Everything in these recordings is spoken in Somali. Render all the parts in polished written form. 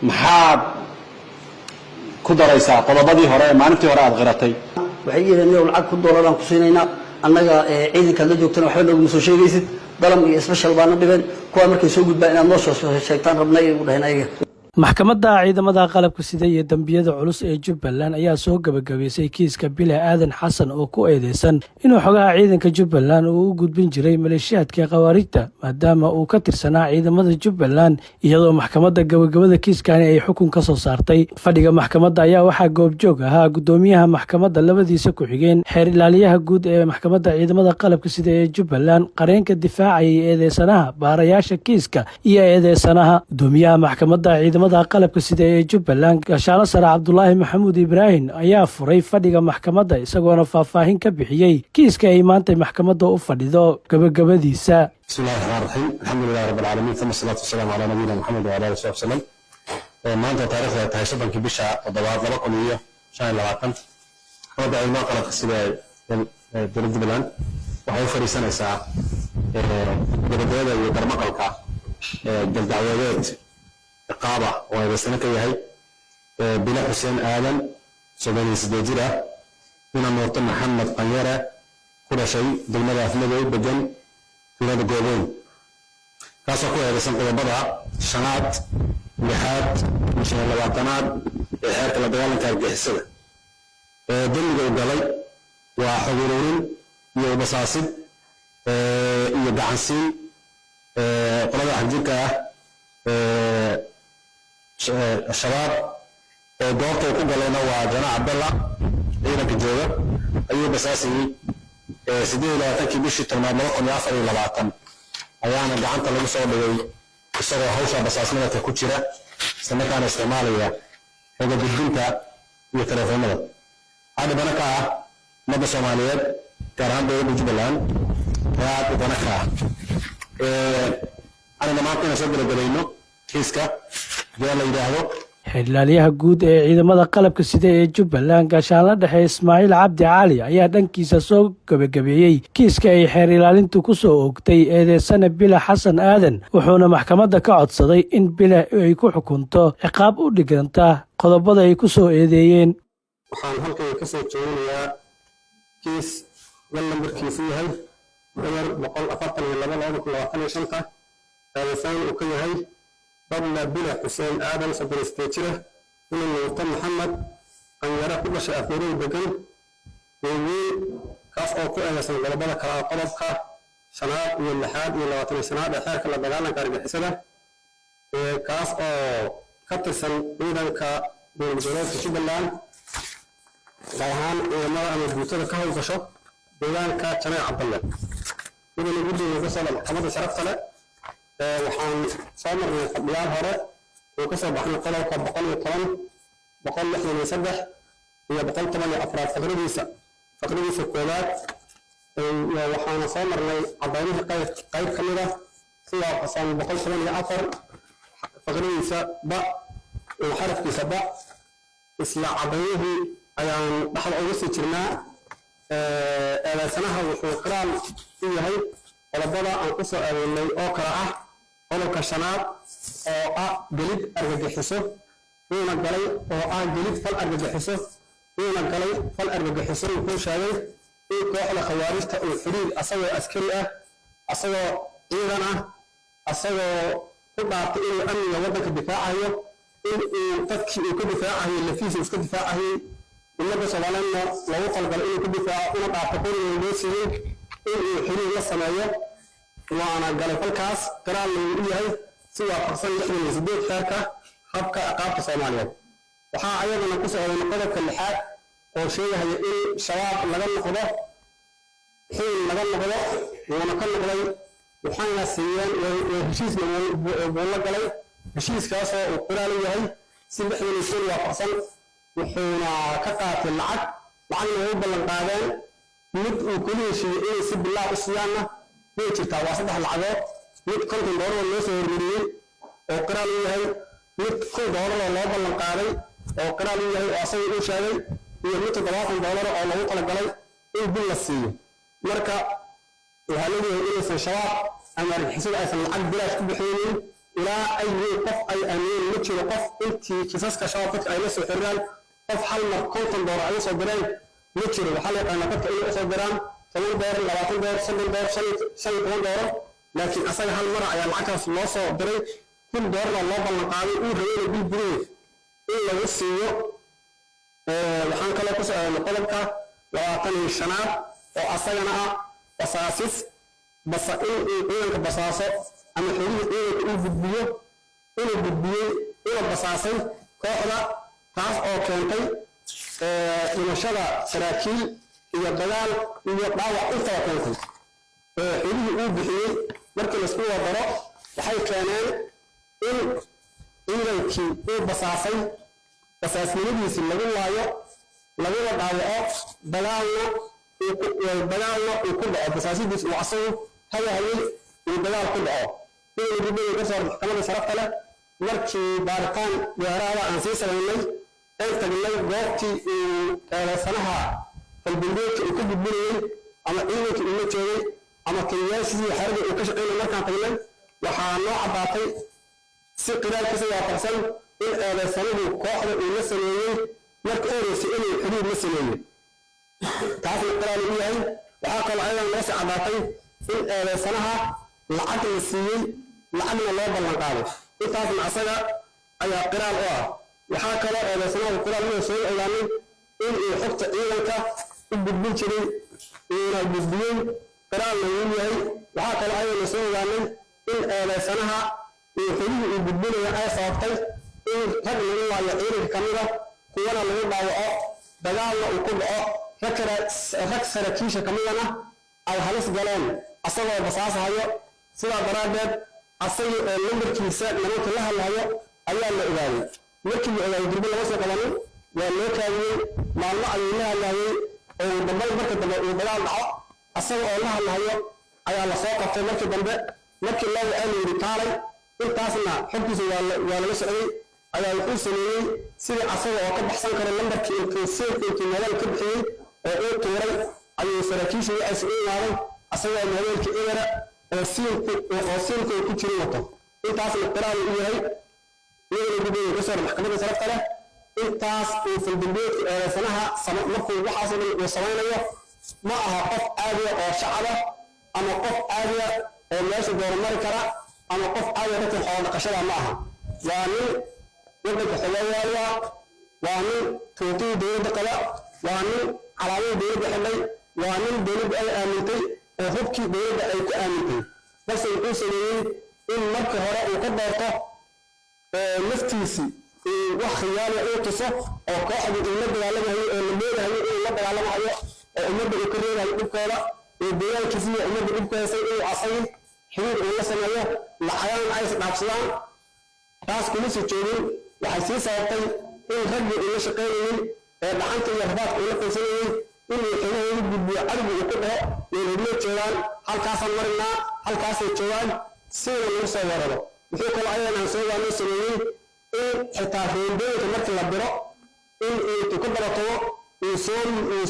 محاب كدريسا قلبدي هراء معنتي هراء غيرتي وحيجي إنه العقد كدولة لان كسينينا أننا عيد كذا جوكتنا وحنا المسوشي جيسد ضرم إسبشال بان دبن كوامر كيسوق بين النص الشيطان ربنا وده maxkamadda ciidamada qalabka sida iyo dambiyada culus ee Jubbaland ayaa soo gabagabeysay kiiska Bile Aadan Xasan oo ku eedeysan inuu xogaha ciidanka Jubbaland uu u gudbin jiray maleeshiyadka qawaariigta maadaama uu ka tirsanaa ciidamada Jubbaland iyadoo maxkamadda gabagabada kiiskani ay xukun ka soo saartay fadhiga maxkamadda ayaa waxa goobjoog ahaa gudoomiyaha maxkamadda labadiisa ku xigeen xeer ilaaliyaha guud ee maxkamadda ciidamada qalabka sida ee Jubbaland qareenka difaacay eedeysanaha baarayaasha kiiska iyo eedeysanaha gudoomiyaha maxkamadda qalabka sida ee Jubbaland Gaashaale Sare Cabdullaahi Maxamuud Ibraahin ayaa furay fadhiga maxkamadda isagoona faahfaahin ka bixiyay kiiska ay maanta maxkamadda u fadhido gabagabadiisa. Bismillahir Rahmaanir Rahiim. Alxamdulillahi rabbil aalamiin. Thumma salaatu wasalaamu ala nabiyyina Muhammad wa ala alihi wa sallam. Maanta taariikhda tahay 7 bisha 2025 maxkamadda ciidamada qalabka sida ee Jubbaland waxay fariisanaysaa gabagabada iyo garmaqalka galdacwadeed قابة وهذا كيهاي بلا حسين آدم سبعين سدجرة من المواطن محمد قنيرة كل شيء ضمن أهله بجن في هذا الجوبين كاسكو هذا سنقول بدأ شنات لحاد مش الوطنات حركة الدوام كارجع السنة ضمن الجوبين وحضورين يوبساسد يدعنسين قلنا حديقة الشباب دورته كله لنا وجماعة عبد الله هنا كجوة أيوة بساسي سيدي لا تكي بيش ترمى مرقم يافر إلى بعضهم أيانا دعانت اللي مصور بي الصورة هوشة بساسنا تكوتشرة سنكان استعمالية هذا بالدنكا يترفعنا هذا بنكا مدى صوماليات كارهان بيو بجبلان هذا بنكا أنا ما كنا سبب لقلينه kiiska yaa la yiraahdo xilaliyaha guud ee ciidamada qalabka sida ee Jubbaland Gaashaale Dhexe Ismaaciil Cabdi Cali ayaa dhankiisa soo gabagabeeyay kiiska ay xeer ilaalintu ku soo oogtay eedeysana Bile Xasan Aadan wuxuuna maxkamadda ka codsaday in Bile ay ku xukunto ciqaab u dhiganta qodobada ay ku soo eedeeyeen. waxaan halkan ka soo jeedinayaa kiis lambarkiisu yahay 142 eedeysan uu ka yahay قبل بلا حسين آدم صدر استيتشره من المواطن محمد أن يرى كل شيء أثيري بجن ويوي كاف أو كل أنسان غلبنا كلا قلبك سنوات من اللحاد من الوطن سنوات أخير كلا بجانا كارب حسنة كاف أو كتسن إذا من الجنود في شبلان لهان مرة من البيوتات كهو فشوف بلان كاتنا عبد الله إذا نقول لي مثلا محمد شرفت له waxaan soo marnay qadiyaan hore oo ka soo baxnay qolka 163 iyo 114 faqradiisa koowaad waxaan soo marnay cadaynaha qayb kamid ah sida xasan 184 faqradiisa ba oo xarafkiisa ba isla cadaynaha ayaan dhaxal uga sii jirnaa eedeysanaha wuxuu qiraal u yahay qodobada aan ku soo adeegnay oo kala ah qodobka shanaad oo ah gelid argagixiso wuuna galay oo ah gelid fal argagixiso wuuna galay fal argagixiso wuxuu sheegay in kooxda khawaarijta uu xiriir asagoo askari ah asagoo ciidan ah asagoo ku dhaartay inuu amniga waddanka difaacayo in uu dadkii uu ka difaacayo lafiisa iska difaacayo ummadda Soomaaliyeedna lagu qalgalay inuu ka difaaco una dhaarto qoriga loo siiyey in uu xiriir la sameeyo وأنا قال فالكاس قرار اللي هي سوى فرصين لحظة يزيد شاركة حبكة عقاب الصوماليات وحا أيضا نقص على نقضة كاللحاد وشيء هي إيه شباب لغن نقضة حين لغن نقضة ونقل نقضة وحانا السيان وهشيس بقول لك علي هشيس كاسة وقرار اللي هي سيب حين يسير وفرصين وحونا كقات العد لعنه هو بلنقادين مد وكل شيء إيه سيب الله الصيانة ويجتا واسطة العذاب مد كنت دور والناس يرميين وقرأ لي هاي مد كل دور والله بلنقادي وقرأ لي هاي وأصير إيشاهي هي مد $3 أو الله طلق علي إيه بالنسية مركا وهالذي هو إيه الشباب أما الحسين أيضا العقد بلاش كبحيني إلى أي قف أي أمين متشر قف أنت كيساس كشافتك أي ناس الحريان قف حل كنت دور أي صدرين متشر وحلق أنا قد أي صدران 8 دور 20 دور 7 دور 7 دور لكن أصلا هالمرة على العكس الله صدرين كل دور الله بالنقابي ورجال بالبريف إلا وسيو waxaan kale ku soo qodobka 20 shanaad oo asagana ah basaasis basa in ciidanka basaaso ama xiriir ciidanka uu gudbiyo inuu basaasay kooxda taas oo keentay dhimashada saraakiil iyo dagaal iyo dhaawac inta keentay xiriir uu bixiyay markii la isku wadaro waxay keeneen in ciidankii uu basaasay basaasnimadiisa lagu laayo laguna dhaawaco dagaalna uu ku dhaco basaasidiisa uu asagu hayay uu dagaal ku dhaco inuu gudbiyo ka soo maxkamadda sharafta leh markii baaritaan gaaraada aan sii samaynay ay tagnay goobtii sanaha falbindeedka uu ka gudbinayay ama ciidankii uu la joogay ama taliyaashii xarada uu ka shaqeynay markaan tagnay waxaa noo caddaatay si qiraalkiisa waafaqsan in eedaysanuhu kooxda uu la sameeyey marka horeysay inuu xiriir la sameeyey taasna qiraal uu yahay waxaa kaloo ayadan noo sii caddaatay in eedaysanaha lacag la siiyey lacagna loo ballan qaaday intaasna asaga ayaa qiraal u ah waxaa kaloo eedaysanaha qiraal uu soo ogaanay in uu xogta ciidanka u gudbin jiray uuna gudbiyey qiraalna uu yahay waxaa kaloo ayadan soo ogaanay in eedaysanaha uu xiriir uu gudbinayo ay sababtay in rag lagu waayo ciidanka kamida kuwana lagu dhaawaco dagaalna uu ku dhaco rag saraakiisha kamidana ay halis galeen asagoo basaasahayo sidaa daraaddeed asagii oo lambarkiisa nimanka la hadlayo ayaa la ogaaday markii la ogaaday durbe lama soo qabanin waa loo kaadiyey maalmo ayuu la hadlayay oo dambal marka dambe uu dagaal dhaco asaga oo la hadlayo ayaa la soo qabtay markii dambe markii loo wacay la yidhi kaalay intaasna xogtiisa waa laga socday ayaa wuxuu sameeyey sidii asaga oo ka baxsan kara lambarkii intuu madaal ka bixiyey oo uu tuuray ayuu saraakiisha waxaas u imaaday asagoo madaalkii ibara oo siilku ku jiri wato intaasna qiraal u yahay nigana gudooda ka soo maxkamadda sharafta leh intaas uu falbindeedka eedaysanaha markuu waxaasoo dhan uu samaynayo ma aha qof caadiya oo shacaba ama qof caadiya oo meesha doormari kara ama qof caadiya dadka xoolo dhaqashada ma aha waa nin waddanka xogeeyaaya waa nin tuutidii dowladda qaba waa nin calaamadii dowladda xidhay waa nin dowladda ay aamintay oo hubkii dowladda ay ku aamintay balse wuxuu sameeyey in marka hore uu ka doorto naftiisii wax khiyaali uu tuso oo kooxdii uu la dagaalamayo oo la leedahay inuu la dagaalamayo oo ummadda uu ka reebayo dhibkooda oo dagaalkiisa iyo ummadda dhibkaasay inuu asagii xiriir uu la sameeyo lacagana ay isdhaafsadaan taas kuma soo joogin waxay sii sababtay in raggii uu la shaqeynayey ee dhacanta iyo rabaadka uu la qaysanayey inuu xilahooda gudbiyo cadowga uu ku dhaho meelhedlo joogaan halkaasaan marinaa halkaasay joogaan sidana lagu soo warado wuxuu kaloo ayadan aan soo waanoo sameeyey in xitaa reendooyinka markii la diro in intuu ka daba tago uu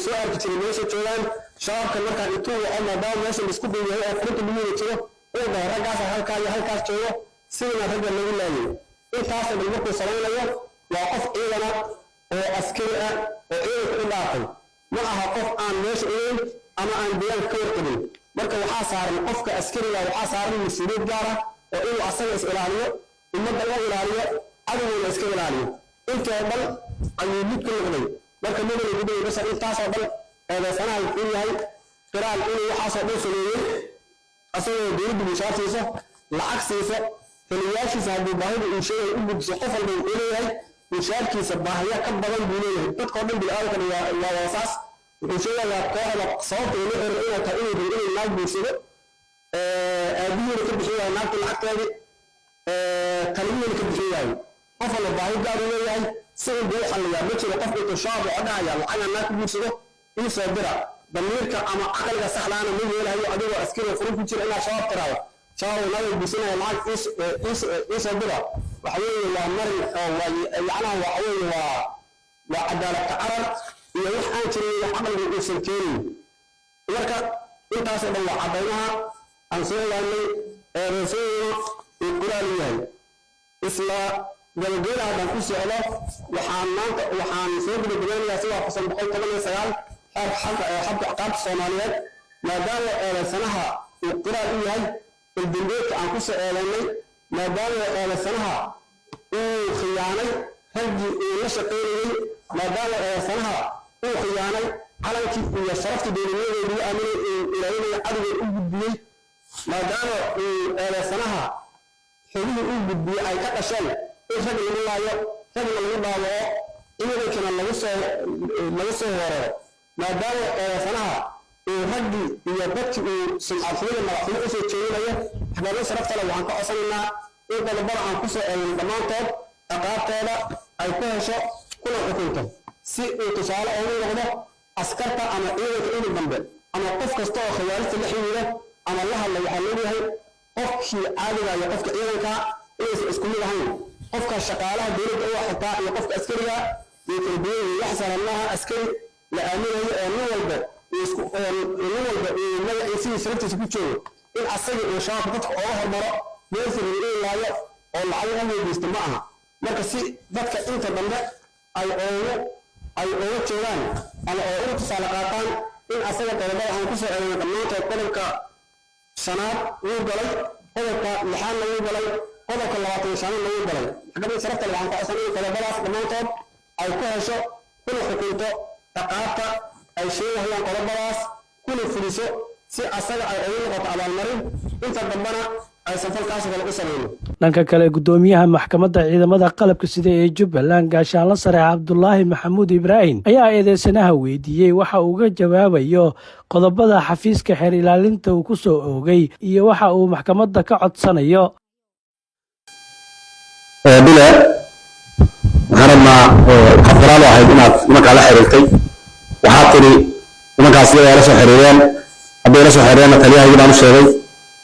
soo arki jiray meesha joogaan shabaabka markaa intuu waco maadaama meesha laisku duuyahay oo furinta lagu wada jiro uu dhaho raggaasa halkaa iyo halkaas joogo sidana ragga lagu laayay intaasoo dhan markuu samaynayo waa qof ciidana oo askari ah oo ciidanka u dhaafay ma aha qof aan meesha ogeyn ama aan deegaanka ka warqabin marka waxaa saaran qofka askariga waxaa saaran mas-uuliyad gaar ah oo inuu asaga is ilaaliyo ummadda u ilaaliyo cadowgana iska ilaaliyo intoo dhan ayuu mid ku noqday marka mudana gudooda basa intaasoo dhan eedaysanaha wuxuu yahay qiraal inuu waxaasoo dhan sameeyey asagoo dowladda mushaar siiso lacag siiso taliyaashiisa haddii baahida uu sheegay u gudbiso qof walba wuxuu leeyahay mushaarkiisa baahiya ka badan buu leeyahay dadkoo dhan bini-aadamkana waa waasaas wuxuu sheegayaa kooxda sababta uu la xiro inay tahay inuu rabo inuu naag guursado aabihiina ka bixin waayo naagta lacagteedii taliyihiina ka bixin waayo qof walba baahi gaar uu leeyahay si in buu xalliyaa ma jiro qof intuu shabaab oo dhahaya lacagaa naag ku guursado ii soo dira damiirka ama caqliga saxdaana ma yeelahayo adigoo askariga furin ku jira inaad shabaab tiraado shabaab naga guursanaya lacag ii soo dira waxa weeye waa marin yacnaha waxa weeye waa cadaalad tacarar iyo wax aan jirin iyo caqliga uusan keenin marka intaasoo dhan waa caddaynaha aan soo ogaanay eedaysayna uu quraal yahay isla gabagabada haddaan ku socdo waxaan soo gabagabeynayaa si waafaqsan 119 xabka ciqaabta Soomaaliyeed maadaama eedaysanaha uu qiraal u yahay dambiyeedka aan ku soo eedaynay maadaama eedaysanaha uu khiyaanay raggii uu la shaqeynayay maadaama eedaysanaha uu khiyaanay calankii iyo sharaftii dowladnimada lagu aaminay ilaalinaya cadowga u gudbiyey maadaama uu eedaysanaha xubnihii uu gudbiyey ay ka dhasheen in rag lagu laayo ragna lagu dhaawaco ciidankana lagu soo weeraro maadaama eedaysanaha uu raggii iyo dadkii uu sumcadxumada madaxxumo u soo jeedinayo xabaalo sharafta leh waxaan ka codsanaynaa in qodobada aan ku soo eegin dhammaantood ciqaabtooda ay ku hesho kuna xukunto si uu tusaale ugu noqdo askarta ama ciidanka inuu dambe ama qof kasta oo khawaarijta la xiriira ama la hadla waxaa leeyahay qofkii caadiga iyo qofka ciidanka inaysan isku mid ahayn qofka shaqaalaha dowladda u xitaa iyo qofka askariga iyo tarbiyada iyo wax saranaha askari la aaminayo oo nin walba magaciisa sharaftiisa ku joogo in asaga uu shabaabka dadka uga hormaro meelsa in laayo oo lacag u weydiisto ma aha marka si dadka inta dambe ay uga joogaan ama oo ugu tusaale qaataan in asaga qodobada aan ku soo eegno dhammaantood qodobka shanaad wuu galay qodobka lixaad lagu galay qodobka 25 lagu galay xagga sharafta waxaan ka codsanay qodobadaas dhammaantood ay ku hesho kuna xukunto ciqaabta ay sheegayaan qodobadaas kuna fuliso si asaga ay ugu noqoto abaalmarin inta dambana ay safalkaas kale u sameeyeen dhanka kale gudoomiyaha maxkamadda ciidamada qalabka sida ee Jubbaland gaashaanle sare Cabdullaahi Maxamuud Ibraahim ayaa eedeysanaha weydiiyay waxa uu uga jawaabayo qodobada xafiiska xeer ilaalinta uu ku soo oogay iyo waxa uu maxkamadda ka codsanayo bila harama xafraalo ahayd inaad marka la xiriirtay waxaa tiri nimankaas la soo xiriireen haddii la soo xiriireen taliyaha baan u sheegay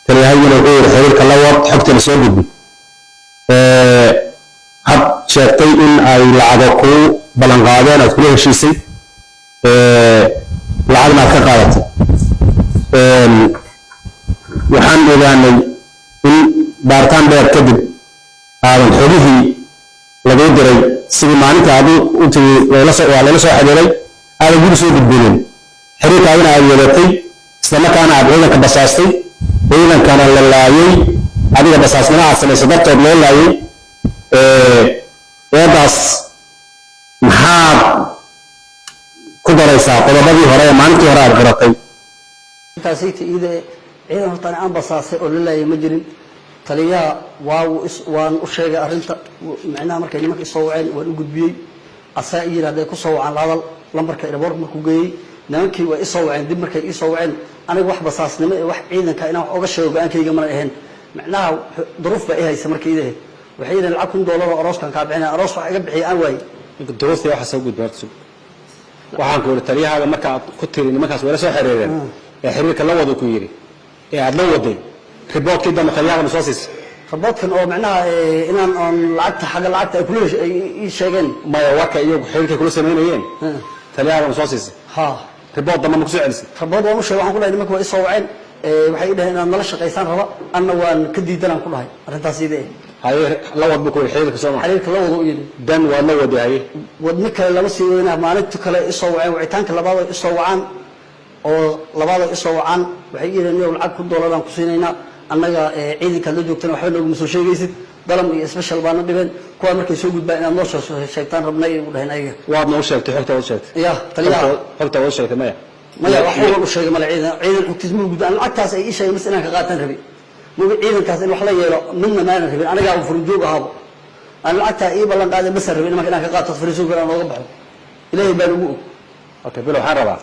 taliyaha wuxuu yiri xiriirka la wad xogta la soo gudbi had sheegtay in ay lacag ku balan qaadeen aad kula heshiisay lacagna ka qaadatay waxaan ogaanay in baartaan dheer kadib aadan xogihii lagu diray sidii maalinta aad u tiri la soo xiriiray aadan guri soo gudbinin xiriirkaadina aad yeelatay isla markaana aad ciidanka basaastay ciidankana la laayay adiga basaasnimo aad samaysay dartood loo laayay eedaas maxaad ku daraysaa qodobadii hore ee maalintii hore aad qiratay intaasay tiida ciidan horta aan basaasay oo la laayay ma jirin taliyaha waan u sheegay arrinta macnaha markay nimanka soo waceen waan u gudbiyay asaa yiraahday ku soo wacan hadal lambarka airport markuu geeyay nimankii way soo waceen dib markay soo waceen aniga wax basaasnimo ee wax ciidanka inaan wax uga sheego go'aankayga ma ahayn macnaha duruuf ba ay haysa markii idaahay waxay yiraahdeen lacag $1 oo arooskan ka bixinaa aroos wax iga bixiyay aan waay duruuftii waxa soo gudbaartay waxaan ku taliyaha marka aad ku tiri nimankaas wala soo xiriireen ee xiriirka la wado ku yiri ee aad la waday riboodkii dama taliyaha soo siisay riboodkan oo macnaha inaan on lacagta xaga lacagta ay kula sheegeen ma waka iyo xiriirka kula sameeyeen taliyaha soo siisay ha ribood dama ku soo celisay ribood waa sheegay waxaan ku leeyahay nimanka way soo waceen waxay dhaheen inaan nala shaqaysan raba anna waan ka diidanaan ku dhahay arrintaas idee haye la wado ku xiriirka soo xiriirka la wado u yiri dan waa la waday wadni kale lama sii wadana maalinta kale soo waceen wicitaanka labaad ay soo wacaan oo labaad ay soo wacaan waxay yiraahdeen lacag $1 aan ku siinayna annaga ciidanka la joogtana waxba noogu soo sheegaysid dalam iyo special baana dhibeen kuwa markay soo gudbaan inaad noo soo sheegtaan rabnay u dhahayn ayaga waad noo sheegtay xogta oo sheegtay ya taliyaha xogta oo sheegtay maya wax uu sheegay mala ciidan xogtiis ma gudbaan lacagtaas ay sheegay mas inaan ka qaataan rabi mubi ciidankaas in wax la yeelo midna ma aanan rabin aniga aan furjoog ahabo aan lacagta ii ballan qaaday mas rabin marka inaan ka qaato fariiso gaar aan uga baxo ilaahay baan ugu okay bilo waxaan rabaa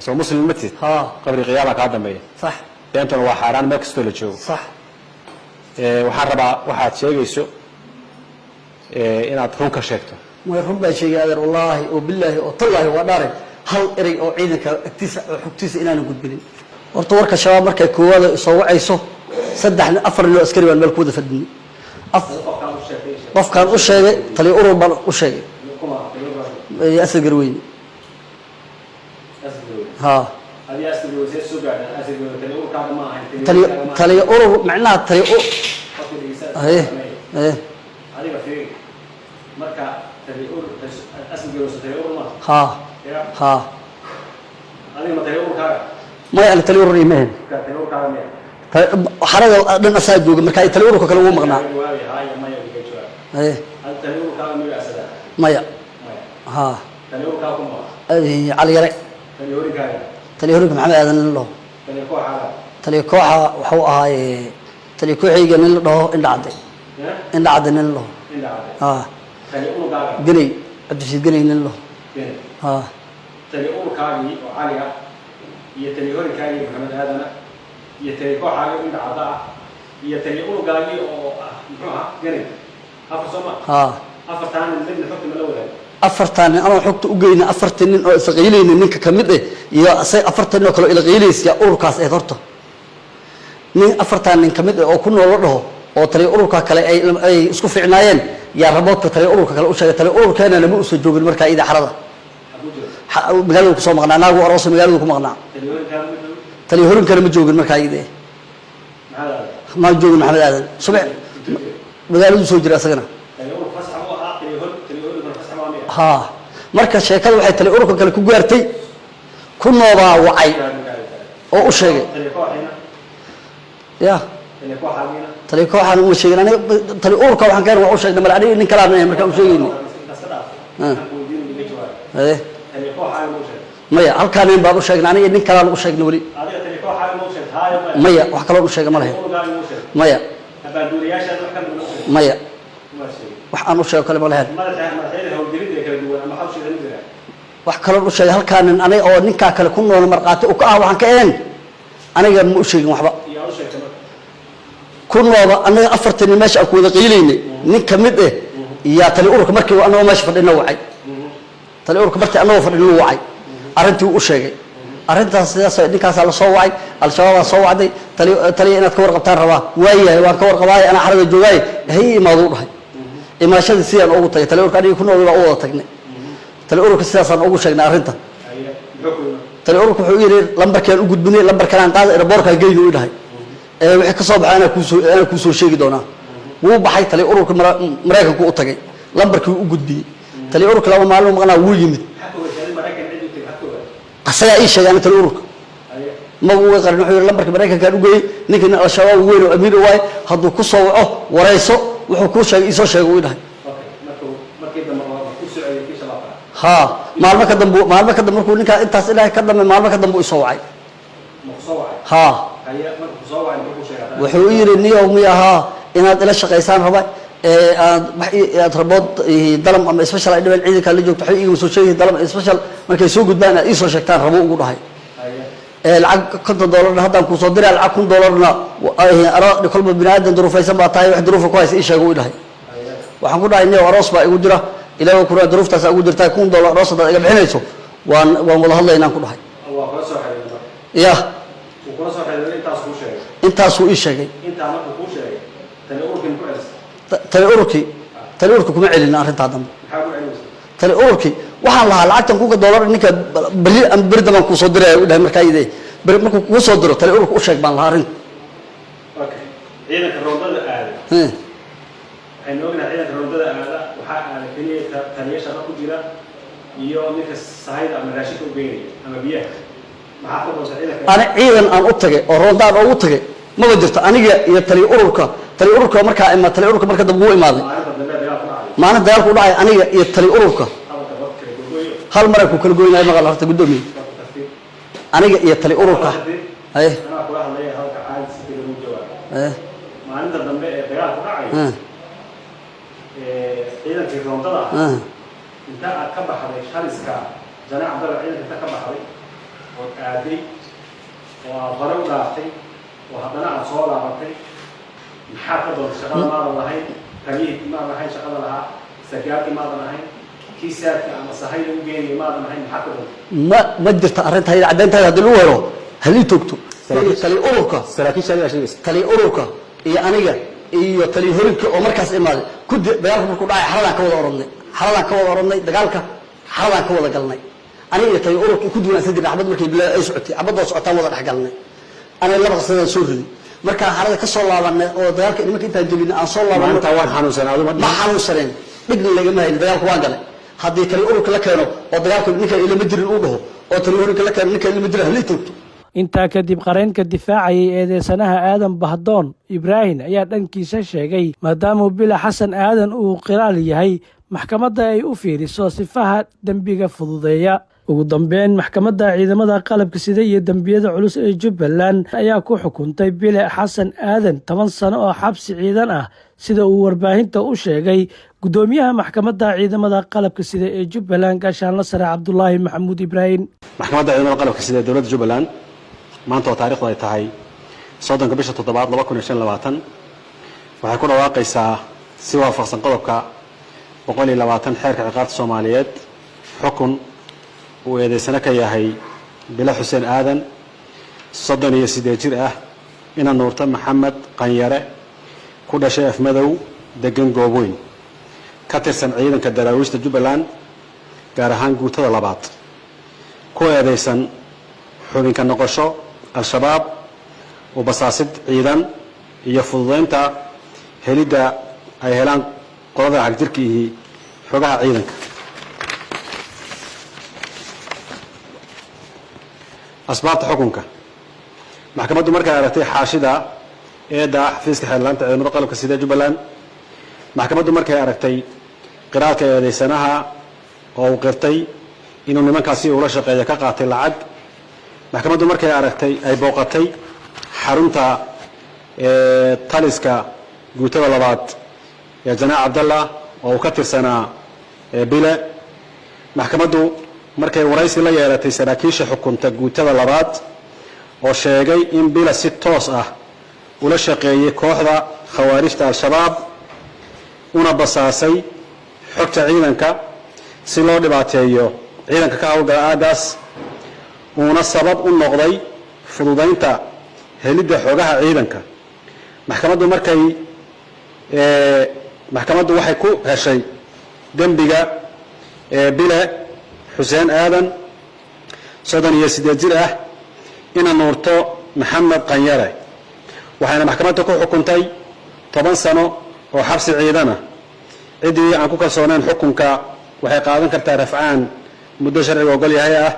soo muslim matid ha qabri qiyaama ka dambeeya صح deentana waa xaraan meel kasta la joogo صح waxaan rabaa waxaad sheegayso inaad run ka sheegto ma run baa sheegay adeer wallahi oo billahi oo tallahi waa dhaaray hal eray oo ciidanka agtiisa xogtiisa inaan gudbinin horta warka shabaab markay koowaad soo wacayso 3 4 askari baan meel ku wada fadhiyay qofkaan u sheegay tali urur baan u sheegay asal garweyn ha tali urur macnaha tali إيه adiga fiiri marka taliur asmigiisu taliur ma ها ها adiga ma taliur ka ما يعني تليور ريمين ka taliur ka ma حركة دنا ساجوج مركا تليور كله هو مقنع waawi haaya ma yaga jawaa إيه hal taliur ka ma asada ما يا ها taliur ka kuma على يرى taliur ka تليور محمد هذا الله taliur ko xala تلي كوحة وحوها تلي كوحي جنين له إن عاد نين له inda taliur ka جني عبد الشيء جني نين له taliur ka oo caliga iyo taliur ka Maxamed Aadan iyo taliur ko xala inda cada iyo taliur ka oo muxuu ah gani afar soma afartan mid xukm la wadaag أفرتان أنا حكت أجينا أفرتين أو سقيلين منك كمدة يا سي أفرتين أو كلا إلغيليس يا أوركاس إدارته من أفرتان من كمدة أو كنا وله أو تري أوركا كلا أي اسكو في عنايين يا رباط تري أوركا كلا أوشة تري أوركا أنا لم أوصل جوج المركا إذا حرضه مقالوا كسو مقنع ناقو أراس مقالوا كم مقنع تري هرم كلام جوج المركا إذا ما جوج محمد هذا سمع مقالوا سوجر أسقنا ها مركز شيكل waxay tali ururka kale ku gaartay ku noobaa wacay oo u sheegay ya tali kooxan uu sheegay aniga tali ururka waxaan ka u sheegnay mar aniga nin kala marka u sheegayni tali kooxan uu sheegay maya halkaan in baa u sheegnay aniga nin kala u sheegnay wali adiga tali kooxan uu sheegay maya wax kale u sheegay ma lahayn maya abaaduriyaasha wax kan maya waxaan u sheegay kale ma lahayn wax kale u sheegay halkaan aniga oo ninka kale ku nool marqaati oo ka ah waxaan ka een aniga ma u sheegin waxba ku nooba aniga afartan meesha ku wada qiileynay nin kamid ah iyo tali ururka markii anaga meesha fadhina wacay tali ururka markii anaga fadhina wacay arintii u sheegay arintaas sidaas ninkaas la soo wacay al-shabaab soo wacday tali inaad ka warqabtaan rabaa waayahay waan ka warqabaay ana xarada joogay hay imaadu dhahay imaashada si aan ugu tagay tali ururka aniga ku nool waa u tagnay tali ururka sidaas aan ugu sheegnay arinta tali ururka wuxuu yiri lambarkan u gudbinay lambarkan qaad airportka geeyo u dhahay wixii ka soo baxay ana ku soo sheegi doona wuu baxay tali ururka Mareykanka u tagay lambarkii u gudbiyay tali ururka laba maalmo maqnaa wuu yimid asaga ay sheegan tali ururka ma uu qarin wuxuu yiri lambarka Mareykanka u geeyay ninkan al-shabaab weyn oo amiir waay haduu ku soo waco wareyso wuxuu ku sheegay isoo sheegay u dhahay ها مالما كدم مركو نيكا انتاس الهي كدم مالما كدم بو اسو وعي ها wuxuu yiri niyow miyaha inaad ila shaqeysaan raba aad rabood dalam ama special ay dhawaan ciidanka la joogto waxay igu soo sheegay dalam special markay soo gudbaan ay soo sheegtaan rabo ugu dhahay lacag $50 hadaan ku soo diray lacag $100na ara kolba binaadin duruufaysan baa tahay wax duruuf ku haysa ii sheego u dhahay waxaan ku dhahay niyow aroos baa igu jira ilaa ku raa duruuftaas ugu dirtay $100 roosada iga bixinayso waan wada hadlaynaa ku dhahay waa kala soo xiriirnaa ya uu kala soo xiriirnaa intaas uu sheegay inta markuu ku sheegay tali ururki kuma celina arinta dambe maxaa ku celinaysaa tali ururki waxaan lahaa lacagtan $100 ninka bari am birdaman ku soo diray u dhahay markaa idee bari markuu ku soo diro tali ururku u sheeg baan lahaa arin okay ciidanka roobada aad waxaan ognahay ciidanka roobada aad waxa aan kaliya taliye shaqo ku jira iyo ninka saayid ama raashid u geeyay ama biyaha maxaa ku doonsan ciidanka ana ciidan aan u tagay oo roondaan oo u tagay ma jirto aniga iyo tali ururka markaa ima tali ururka marka dab uu imaaday maana dagaal ku dhacay aniga iyo tali ururka hal mar ku kala gooynay maqal horta gudoomiye aniga iyo tali ururka ay ana ku hadlay halka caadi si lagu jawaab maalinta dambe ee dagaal ku dhacay ciidankii roondada inta aad ka baxday shariska janaac dal ciidanka ka baxday oo aaday oo hore u dhaaftay oo haddana aad soo laabatay maxaa ka doon shaqada maadan lahayn kaliya maadan lahayn shaqada lahaa sagaarkii maadan lahayn kiisaadka ama sahayda u geeyay maadan lahayn maxaa ka doon ma jirta arrinta hayda cadaynta haddii lagu helo halii toogto tali ururka tali ururka iyo aniga iyo tali horinka oo markaas imaaday ku dagaalka markuu dhacay xaradan ka wada oranay dagaalka xaradan ka wada galnay aniga tali ururka ku duwan saddex xabad markay bilaa ay socotay xabadda socotaan wada dhex galnay ana laba qasada soo riday markaan xarada ka soo laabanay oo dagaalka nimanka intaan jabin aan soo laabanay maanta waan xanuunsanaa ma xanuunsaneen dhigna lagama hayn dagaalka waan galay haddii kale ururka la keeno oo dagaalka ninka ilama jirin uu dhaho oo tani ururka la keeno ninka ilama jirin halii toogto intaa kadib qareenka difaacayay eedeysanaha aadan bahdoon ibraahim ayaa dhankiisa sheegay maadaama bila xasan aadan uu qiraal yahay maxkamadda ay u fiiriso sifaha dembiga fududeeya ugu dambeyn maxkamadda ciidamada qalabka sida iyo dembiyada culus ee Jubbaland ayaa ku xukuntay Bile Xasan Aadan 10 sano oo xabsi ciidan ah sida uu warbaahinta u sheegay gudoomiyaha maxkamadda ciidamada qalabka sida ee Jubbaland Gaashaanle Sare Cabdullaahi Maxamuud Ibraahim. maxkamadda ciidamada qalabka sida dowladda Jubbaland maanta oo taariikhdu ay tahay 7 bisha 7 2025 waxay ku dhawaaqaysaa si waafaqsan qodobka 120 xeerka ciqaabta Soomaaliyeed xukun uu eedeysana ka yahay Bile Xuseen Aadan 38 jir ah ina nuurta Maxamed Qanyare ku dhashay Afmadow degan Goobweyn ka tirsan ciidanka daraawiishta Jubbaland gaar ahaan guutada labaad ku eedeysan xubinka noqosho al-shabaab oo basaasid ciidan iyo fududeynta helida ay helaan qolada xagjirkii xogaha ciidanka asbaabta xukunka maxkamaddu markay aragtay xaashida eeda xafiiska xeelanta ciidamada qalabka sida Jubbaland maxkamaddu markay aragtay qiraarka eedeysanaha oo uu qirtay inuu nimankaasi ula shaqeeyo ka qaatay lacag maxkamaddu markay aragtay ay booqatay xarunta taliska guutada labaad ee Janaac Cabdallah oo uu ka tirsanaa Bile maxkamaddu markay waraysi la yeelatay saraakiisha xukunta guutada labaad oo sheegay in Bile si toos ah ula shaqeeyay kooxda khawaarijta al-shabaab una basaasay xogta ciidanka si loo dhibaateeyo ciidanka ka hawlgala aagaas una sabab u noqday fududeynta helida xogaha ciidanka maxkamaddu waxay ku heshay dembiga Bile Xuseen Aadan 38 jir ah ina nuurto Maxamed Qanyare waxayna maxkamaddu ku xukuntay 10 sano oo xabsi ciidan ah cidii aan ku kalsoonaan xukunka waxay qaadan kartaa rafcaan muddo sharciga ogol yahay ah